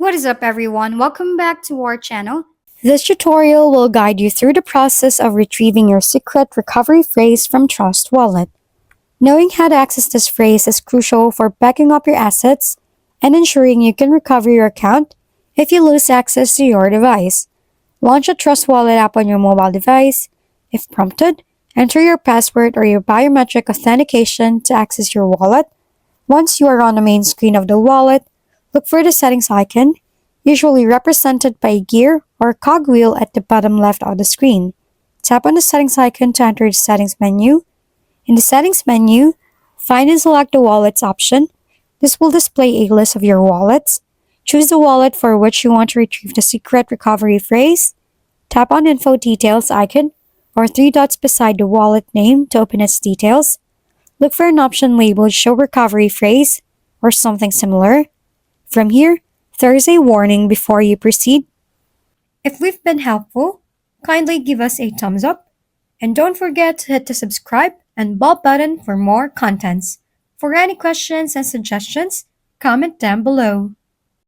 What is up, everyone? Welcome back to our channel. This tutorial will guide you through the process of retrieving your secret recovery phrase from Trust Wallet. Knowing how to access this phrase is crucial for backing up your assets and ensuring you can recover your account if you lose access to your device. Launch a Trust Wallet app on your mobile device. If prompted, enter your password or your biometric authentication to access your wallet. Once you are on the main screen of the wallet, look for the settings icon, usually represented by a gear or cogwheel at the bottom left of the screen. Tap on the settings icon to enter the settings menu. In the settings menu, find and select the wallets option. This will display a list of your wallets. Choose the wallet for which you want to retrieve the secret recovery phrase. Tap on info details icon or three dots beside the wallet name to open its details. Look for an option labeled show recovery phrase or something similar. From here, there is a warning before you proceed. If we've been helpful, kindly give us a thumbs up and don't forget to hit the subscribe and bell button for more contents. For any questions and suggestions, comment down below.